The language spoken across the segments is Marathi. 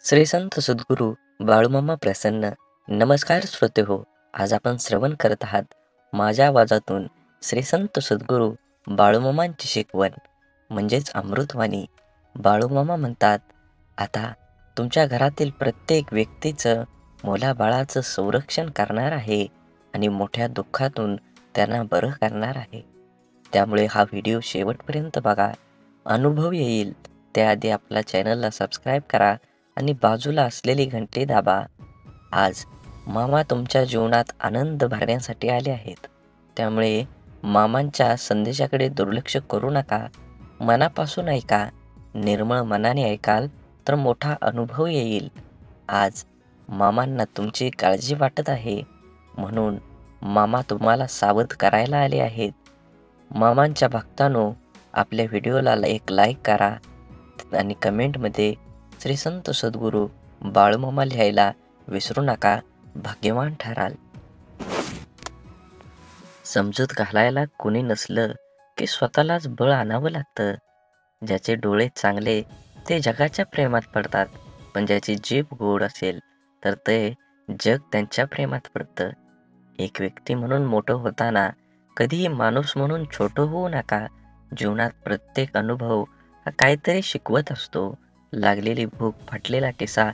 श्री संत सद्गुरू बाळूमामा प्रसन्न. नमस्कार श्रोते हो. आज आपण श्रवण करत आहात माझ्या आवाजातून श्री संत सद्गुरू बाळूमामांची शिकवण म्हणजेच अमृतवाणी. बाळूमामा म्हणतात, आता तुमच्या घरातील प्रत्येक व्यक्तीचं मुलाबाळाचं संरक्षण करणार आहे आणि मोठ्या दुःखातून त्यांना बरं करणार आहे. त्यामुळे हा व्हिडिओ शेवटपर्यंत बघा, अनुभव येईल. त्याआधी आपल्या चॅनलला सबस्क्राईब करा आणि बाजूला असलेली घंटी दाबा. आज मामा तुमच्या जीवनात आनंद भरण्यासाठी आले आहेत. त्यामुळे मामांच्या संदेशाकडे दुर्लक्ष करू नका. मनापासून ऐका. निर्मळ मनाने ऐकाल तर मोठा अनुभव येईल. आज मामांना तुमची काळजी वाटत आहे, म्हणून मामा तुम्हाला सावध करायला आले आहेत. मामांच्या भक्तांनो, आपल्या व्हिडिओला एक लाईक करा आणि कमेंटमध्ये श्री संत सद्गुरू बाळूमामा लिहायला विसरू नका. भाग्यवान ठराल. समजूत घालायला कोणी नसलं की स्वतःलाच बळ आणावं लागतं. ज्याचे डोळे चांगले ते जगाच्या प्रेमात पडतात, पण ज्याची जीभ गोड असेल तर ते जग त्यांच्या प्रेमात पडतं. एक व्यक्ती म्हणून मोठं होताना कधीही माणूस म्हणून छोटं होऊ नका. जीवनात प्रत्येक अनुभव हा काहीतरी शिकवत असतो. लागलेली भूक, फाटलेला किस्सा,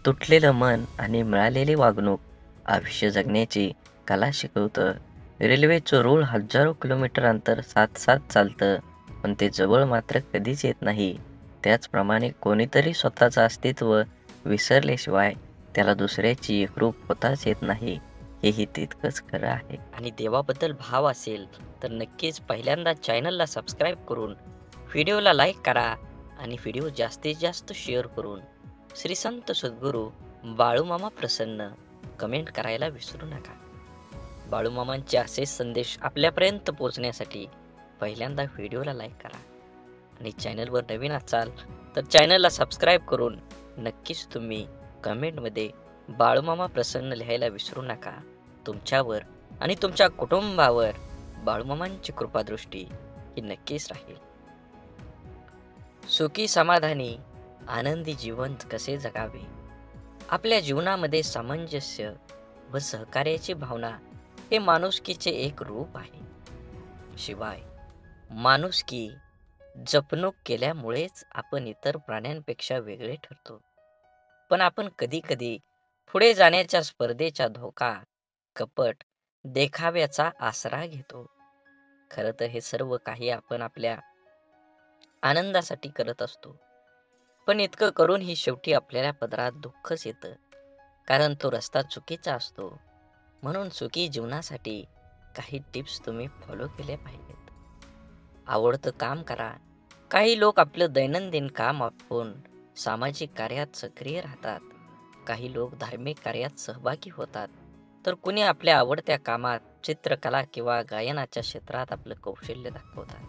तुटलेलं मन आणि मिळालेली वागणूक आयुष्य जगण्याची कला शिकवतं. रेल्वेचं रूळ हजारो किलोमीटर अंतर साथ साथ चालतं, पण ते जवळ मात्र कधीच येत नाही. त्याचप्रमाणे कोणीतरी स्वतःचं अस्तित्व विसरल्याशिवाय त्याला दुसऱ्याची एकरूप होताच येत नाही. हेही तितकंच खरं आहे. आणि देवाबद्दल भाव असेल तर नक्कीच पहिल्यांदा चॅनलला सबस्क्राईब करून व्हिडिओला लाईक करा आणि व्हिडिओ जास्तीत जास्त शेअर करून श्री संत सद्गुरू बाळूमामा प्रसन्न कमेंट करायला विसरू नका. बाळूमामांचे असे संदेश आपल्यापर्यंत पोहोचण्यासाठी पहिल्यांदा व्हिडिओला लाईक करा आणि चॅनलवर नवीन असाल तर चॅनलला सबस्क्राईब करून नक्कीच तुम्ही कमेंटमध्ये बाळूमामा प्रसन्न लिहायला विसरू नका. तुमच्यावर आणि तुमच्या कुटुंबावर बाळूमामांची कृपादृष्टी ही नक्कीच राहील. सुखी, समाधानी, आनंदी जीवन कसे जगावे? आपल्या जीवनामध्ये सामंजस्य व सहकार्याची भावना हे माणुसकीचे एक रूप आहे. शिवाय माणुसकी जपणूक केल्यामुळेच आपण इतर प्राण्यांपेक्षा वेगळे ठरतो. पण आपण कधी कधी पुढे जाण्याच्या स्पर्धेचा धोका, कपट, देखाव्याचा आसरा घेतो. खरं तर हे सर्व काही आपण आपल्या आनंदासाठी करत असतो. पण इतकं करूनही शेवटी आपल्याला पदरात दुःखच येतं, कारण तो रस्ता चुकीचा असतो. म्हणून सुखी जीवनासाठी काही टिप्स तुम्ही फॉलो केल्या पाहिजेत. आवडतं काम करा. काही लोक आपलं दैनंदिन काम आपण सामाजिक कार्यात सक्रिय राहतात. काही लोक धार्मिक कार्यात सहभागी होतात, तर कुणी आपल्या आवडत्या कामात, चित्रकला किंवा गायनाच्या क्षेत्रात आपलं कौशल्य दाखवतात.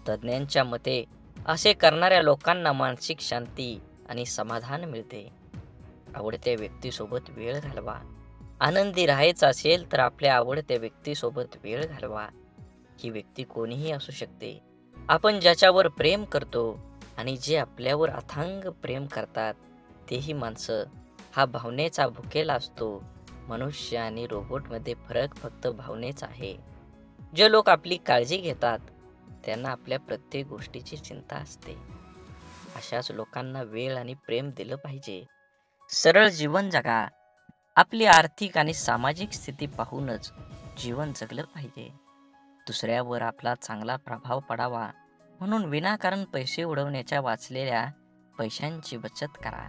तज्ज्ञांच्या मते असे करणाऱ्या लोकांना मानसिक शांती आणि समाधान मिळते. आवडत्या व्यक्तीसोबत वेळ घालवा. आनंदी राहायचं असेल तर आपल्या आवडत्या व्यक्तीसोबत वेळ घालवा. ही व्यक्ती कोणीही असू शकते. आपण ज्याच्यावर प्रेम करतो आणि जे आपल्यावर अथांग प्रेम करतात तेही माणसं. हा भावनेचा भुकेला असतो. मनुष्य आणि रोबोटमध्ये फरक फक्त भावनेचा आहे. जे लोक आपली काळजी घेतात त्यांना आपल्या प्रत्येक गोष्टीची चिंता असते. अशाच लोकांना वेळ आणि प्रेम दिलं पाहिजे. सरळ जीवन जगा. आपली आर्थिक आणि सामाजिक स्थिती पाहूनच जीवन जगलं पाहिजे. दुसऱ्यावर आपला चांगला प्रभाव पडावा म्हणून विनाकारण पैसे उडवण्याच्या वाचलेल्या पैशांची बचत करा.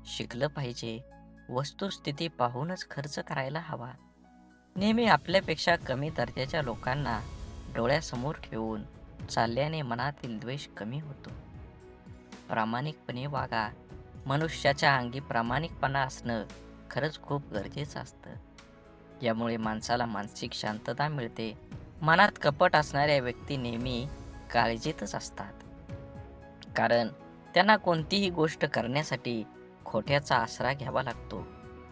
शिकलं पाहिजे. वस्तुस्थिती पाहूनच खर्च करायला हवा. नेहमी आपल्यापेक्षा कमी दर्जाच्या लोकांना डोळ्यासमोर ठेवून चालल्याने मनातील द्वेष कमी होतो. प्रामाणिकपणे वागा. मनुष्याच्या अंगी प्रामाणिकपणा असणं खरंच खूप गरजेचं असतं. यामुळे माणसाला मानसिक शांतता मिळते. मनात कपट असणाऱ्या व्यक्ती नेहमी काळजीतच असतात, कारण त्यांना कोणतीही गोष्ट करण्यासाठी खोट्याचा आसरा घ्यावा लागतो.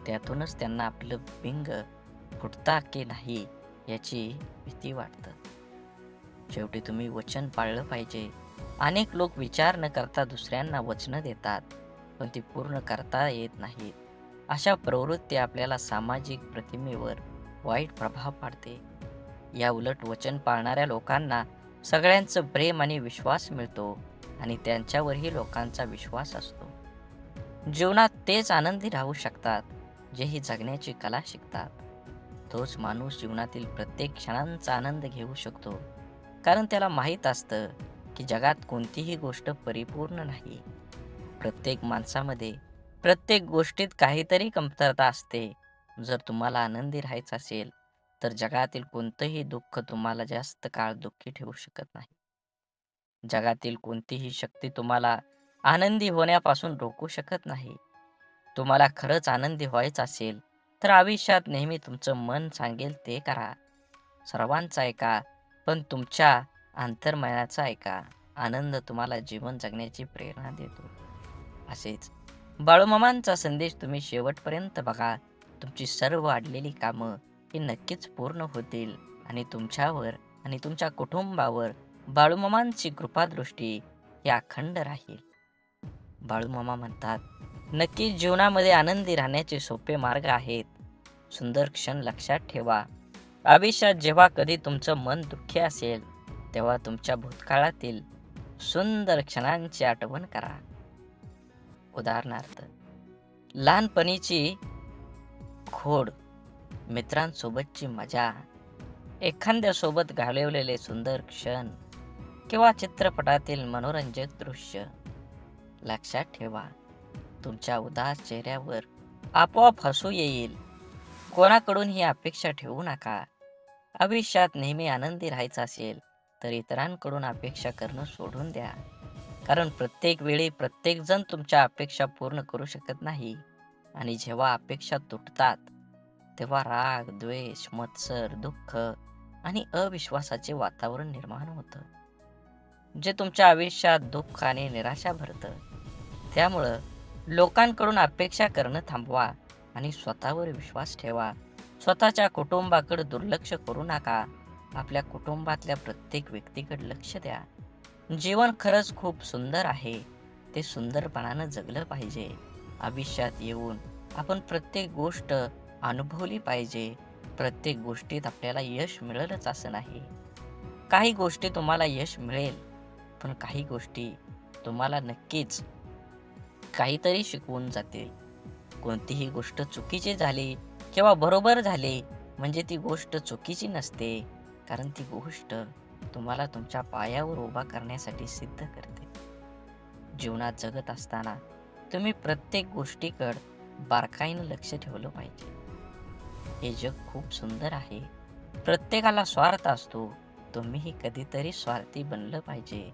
त्यातूनच त्यांना आपलं बिंग फुटता की नाही याची भीती वाटतं. शेवटी तुम्ही वचन पाळलं पाहिजे. अनेक लोक विचार न करता दुसऱ्यांना वचनं देतात, पण ती पूर्ण करता येत नाहीत. अशा प्रवृत्ती आपल्याला सामाजिक प्रतिमेवर वाईट प्रभाव पाडते. या उलट वचन पाळणाऱ्या लोकांना सगळ्यांचं प्रेम आणि विश्वास मिळतो आणि त्यांच्यावरही लोकांचा विश्वास असतो. जीवनात तेच आनंदी राहू शकतात जे ही जगण्याची कला शिकतात. तोच माणूस जीवनातील प्रत्येक क्षणांचा आनंद घेऊ शकतो, कारण त्याला माहीत असतं की जगात कोणतीही गोष्ट परिपूर्ण नाही. प्रत्येक माणसामध्ये, प्रत्येक गोष्टीत काहीतरी कमतरता असते. जर तुम्हाला आनंदी राहायचं असेल, तर जगातील कोणतंही दुःख तुम्हाला जास्त काळ दुःखी ठेवू शकत नाही. जगातील कोणतीही शक्ती तुम्हाला आनंदी होण्यापासून रोखू शकत नाही. तुम्हाला खरंच आनंदी व्हायचं असेल, तर आयुष्यात नेहमी तुमचं मन सांगेल ते करा. सर्वांचं ऐका, पण तुमच्या अंतर्मनाचा ऐका. आनंद तुम्हाला जीवन जगण्याची प्रेरणा देतो. असेच बाळूमामांचा संदेश तुम्ही शेवटपर्यंत बघा. तुमची सर्व अडलेली कामं ही नक्कीच पूर्ण होतील आणि तुमच्यावर आणि तुमच्या कुटुंबावर बाळूमामांची कृपादृष्टी ही अखंड राहील. बाळूमामा म्हणतात, नक्कीच जीवनामध्ये आनंदी राहण्याचे सोपे मार्ग आहेत. सुंदर क्षण लक्षात ठेवा. आयुष्यात जेव्हा कधी तुमचं मन दुःखी असेल, तेव्हा तुमच्या भूतकाळातील सुंदर क्षणांची आठवण करा. उदाहरणार्थ, लहानपणीची खोड, मित्रांसोबतची मजा, एखाद्यासोबत घालवलेले सुंदर क्षण किंवा चित्रपटातील मनोरंजक दृश्य. लक्षात ठेवा, तुमच्या उदास चेहऱ्यावर आपोआप हसू येईल. कोणाकडून ही अपेक्षा ठेवू नका. आयुष्यात नेहमी आनंदी राहायचं असेल, तर इतरांकडून अपेक्षा करणं सोडून द्या. कारण प्रत्येक वेळी प्रत्येकजण तुमच्या अपेक्षा पूर्ण करू शकत नाही. आणि जेव्हा अपेक्षा तुटतात, तेव्हा राग, द्वेष, मत्सर, दुःख आणि अविश्वासाचे वातावरण निर्माण होतं, जे तुमच्या आयुष्यात दुःख आणि निराशा भरतं. त्यामुळं लोकांकडून अपेक्षा करणं थांबवा आणि स्वतःवर विश्वास ठेवा. स्वतःच्या कुटुंबाकडे दुर्लक्ष करू नका. आपल्या कुटुंबातल्या प्रत्येक व्यक्तीकडे लक्ष द्या. जीवन खरंच खूप सुंदर आहे. ते सुंदरपणानं जगलं पाहिजे. आयुष्यात येऊन आपण प्रत्येक गोष्ट अनुभवली पाहिजे. प्रत्येक गोष्टीत आपल्याला यश मिळेलच असं नाही. काही गोष्टी तुम्हाला यश मिळेल, पण काही गोष्टी तुम्हाला नक्कीच काहीतरी शिकवून जातील. कोणतीही गोष्ट चुकीची झाली किंवा बरोबर झाली म्हणजे ती गोष्ट चुकीची नसते, कारण ती गोष्ट तुम्हाला तुमच्या पायावर उभा करण्यासाठी सिद्ध करते. जीवनात जगत असताना तुम्ही प्रत्येक गोष्टीकडे बारकाईनं लक्ष ठेवलं पाहिजे. हे जग खूप सुंदर आहे. प्रत्येकाला स्वार्थ असतो. तुम्हीही कधीतरी स्वार्थी बनलं पाहिजे.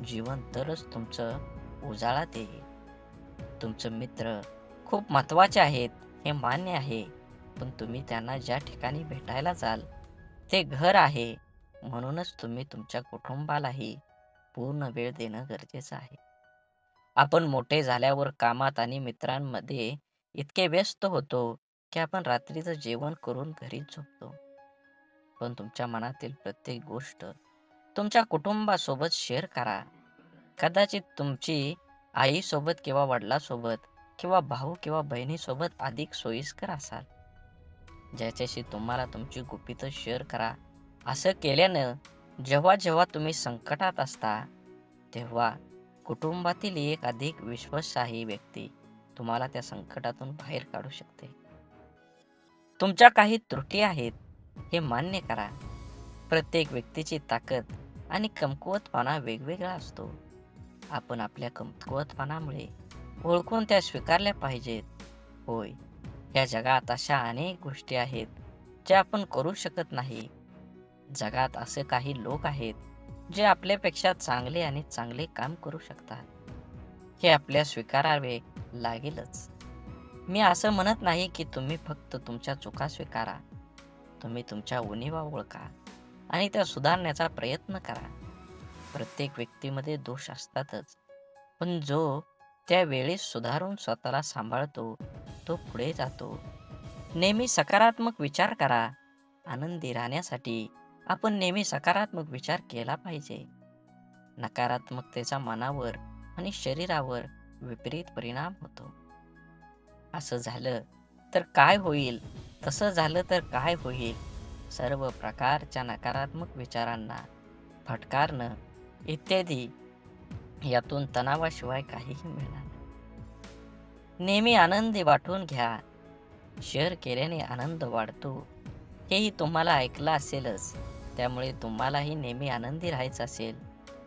जीवन तरच तुमचं उजाळात येईल. तुमचे मित्र खूप महत्त्वाचे आहेत, हे मान्य आहे, पण तुम्ही त्यांना ज्या ठिकाणी भेटायला जाल ते घर आहे. म्हणूनच तुम्ही तुमच्या कुटुंबालाही पूर्ण वेळ देणं गरजेचं आहे. आपण मोठे झाल्यावर कामात आणि मित्रांमध्ये इतके व्यस्त होतो की आपण रात्रीचं जेवण करून घरीच झोपतो. पण तुमच्या मनातील प्रत्येक गोष्ट तुमच्या कुटुंबासोबत शेअर करा. कदाचित तुमची आईसोबत किंवा वडिलांसोबत किंवा भाऊ किंवा बहिणीसोबत अधिक सोयीस्कर असाल. ज्याच्याशी तुम्हाला तुमची गुपितं शेअर करा. असं केल्यानं जेव्हा जेव्हा तुम्ही संकटात असता, तेव्हा कुटुंबातील एक अधिक विश्वासार्ह व्यक्ती तुम्हाला त्या संकटातून बाहेर काढू शकते. तुमच्या काही त्रुटी आहेत, हे मान्य करा. प्रत्येक व्यक्तीची ताकद आणि कमकुवतपणा वेगवेगळा असतो. आपण आपल्या कमकुवतपणामुळे ओळखून त्या स्वीकारल्या पाहिजेत. होय, या जगात अशा अनेक गोष्टी आहेत ज्या आपण करू शकत नाही. जगात असे काही लोक आहेत जे आपल्यापेक्षा चांगले आणि चांगले काम करू शकतात. हे आपल्या स्वीकारावे लागेलच. मी असं म्हणत नाही की तुम्ही फक्त तुमच्या चुका स्वीकारा. तुम्ही तुमच्या उणिवा ओळखा आणि त्या सुधारण्याचा प्रयत्न करा. प्रत्येक व्यक्तीमध्ये दोष असतातच, पण जो त्यावेळी सुधारून स्वतःला सांभाळतो तो पुढे जातो. नेहमी सकारात्मक विचार करा. आनंदी राहण्यासाठी आपण नेहमी सकारात्मक विचार केला पाहिजे. नकारात्मकतेचा मनावर आणि शरीरावर विपरीत परिणाम होतो. असं झालं तर काय होईल, तसं झालं तर काय होईल, सर्व प्रकारच्या नकारात्मक विचारांना फटकारणं इत्यादी यातून तणावाशिवाय काहीही मिळणार नाही. नेहमी आनंदी वाटून घ्या. शेअर केल्याने आनंद वाढतो. हेही तुम्हाला ऐकलं असेलच. त्यामुळे तुम्हालाही नेहमी आनंदी राहायचं असेल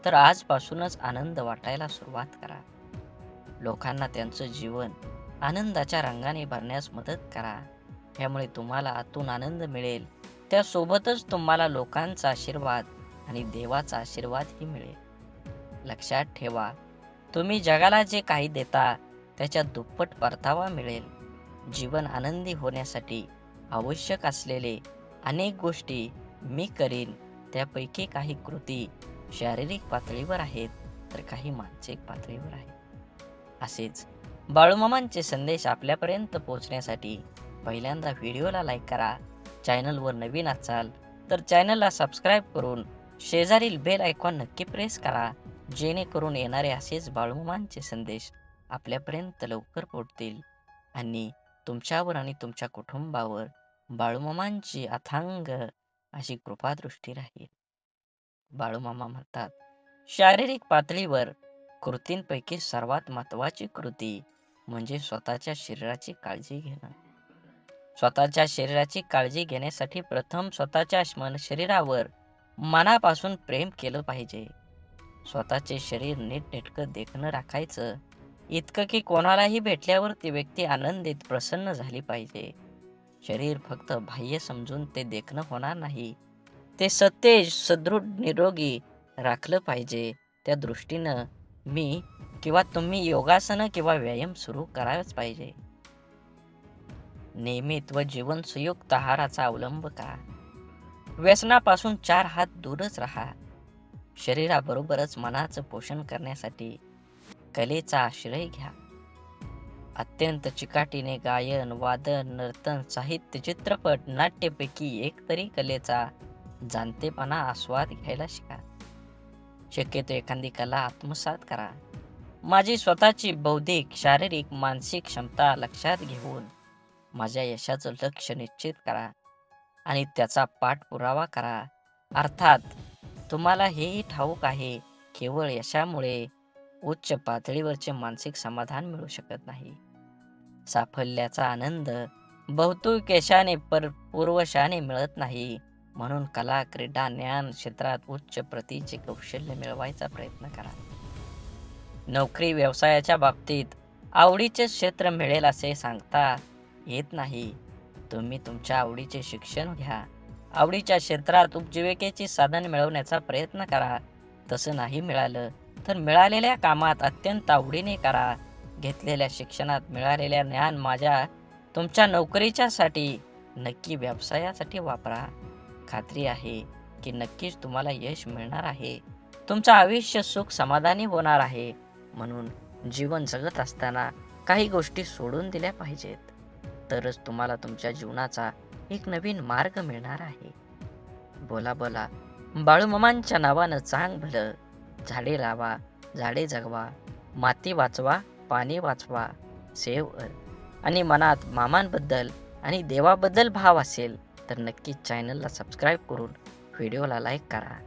तर आजपासूनच आनंद वाटायला सुरुवात करा. लोकांना त्यांचं जीवन आनंदाच्या रंगाने भरण्यास मदत करा. यामुळे तुम्हाला आतून आनंद मिळेल. त्यासोबतच तुम्हाला लोकांचा आशीर्वाद आणि देवाचा आशीर्वादही मिळेल. लक्षात ठेवा, तुम्ही जगाला जे काही देता त्याच्या दुप्पट परतावा मिळेल. जीवन आनंदी होण्यासाठी आवश्यक असलेले अनेक गोष्टी मी करीन. त्यापैकी काही कृती शारीरिक पातळीवर आहेत तर काही मानसिक पातळीवर आहेत. असेच बाळूमामांचे संदेश आपल्यापर्यंत पोहोचण्यासाठी पहिल्यांदा व्हिडिओला लाईक करा. चॅनलवर नवीन असाल तर चॅनलला सबस्क्राईब करून शेजारील बेल आयकॉन नक्की प्रेस करा, जेणेकरून येणारे असेच बाळूमामांचे संदेश आपल्यापर्यंत लवकर पोहोचतील आणि तुमच्यावर आणि तुमच्या कुटुंबावर बाळूमामांची अथांग अशी कृपादृष्टी राहील. बाळूमामा म्हणतात, शारीरिक पातळीवर कृतींपैकी सर्वात महत्त्वाची कृती म्हणजे स्वतःच्या शरीराची काळजी घेणं. स्वतःच्या शरीराची काळजी घेण्यासाठी प्रथम स्वतःच्या शरीरावर मनापासून प्रेम केलं पाहिजे. स्वतःचे शरीर नीटनेटकं देखणं राखायचं, इतकं की कोणालाही भेटल्यावर ती व्यक्ती आनंदित प्रसन्न झाली पाहिजे. शरीर फक्त बाह्य समजून ते देखणं होणार नाही. ते सतेज, सदृढ, निरोगी राखलं पाहिजे. त्या दृष्टीनं मी किंवा तुम्ही योगासनं किंवा व्यायाम सुरू करायलाच पाहिजे. नियमित व जीवन संयुक्त आहाराचा अवलंब करा. व्यसनापासून 4 हात दूरच राहा. शरीराबरोबरच मनाचं पोषण करण्यासाठी कलेचा आश्रय घ्या. अत्यंत चिकाटीने गायन, वादन, नर्तन, साहित्य, चित्रपट, नाट्यपैकी एक तरी कलेचा जाणतेपणा आस्वाद घ्यायला शिका. शक्यतो एखादी कला आत्मसात करा. माझी स्वतःची बौद्धिक, शारीरिक, मानसिक क्षमता लक्षात घेऊन माझ्या यशाचं लक्ष्य निश्चित करा आणि त्याचा पाठपुरावा करा. अर्थात तुम्हाला हेही ठाऊक आहे, केवळ यशामुळे उच्च पातळीवरचे मानसिक समाधान मिळू शकत नाही. साफल्याचा आनंद बहुतेक यशाने पूर्वशाने मिळत नाही. म्हणून कला, क्रीडा, ज्ञान क्षेत्रात उच्च प्रतीचे कौशल्य मिळवायचा प्रयत्न करा. नोकरी, व्यवसायाच्या बाबतीत आवडीचे क्षेत्र मिळेल असे सांगता येत नाही. तुम्ही तुमच्या आवडीचे शिक्षण घ्या. आवडीच्या क्षेत्रात उपजीविकेचे साधन मिळवण्याचा प्रयत्न करा. तसं नाही मिळालं तर मिळालेल्या कामात अत्यंत आवडीने करा. घेतलेल्या शिक्षणात मिळालेल्या ज्ञान तुमच्या नोकरीच्यासाठी नक्की व्यवसायासाठी वापरा. खात्री आहे की नक्कीच तुम्हाला यश मिळणार आहे. तुमचं आयुष्य सुख समाधानी होणार आहे. म्हणून जीवन जगत असताना काही गोष्टी सोडून दिल्या पाहिजेत. तरच तुम्हाला तुमच्या जीवनाचा एक नवीन मार्ग मिळणार आहे. बोला बोला बाळूमामांच्या नावानं चांग भलं. झाडे लावा, झाडे जगवा, माती वाचवा, पाणी वाचवा, सेव आणि मनात मामांबद्दल आणि देवाबद्दल भाव असेल तर नक्कीच चॅनलला सबस्क्राईब करून व्हिडिओला लाईक करा.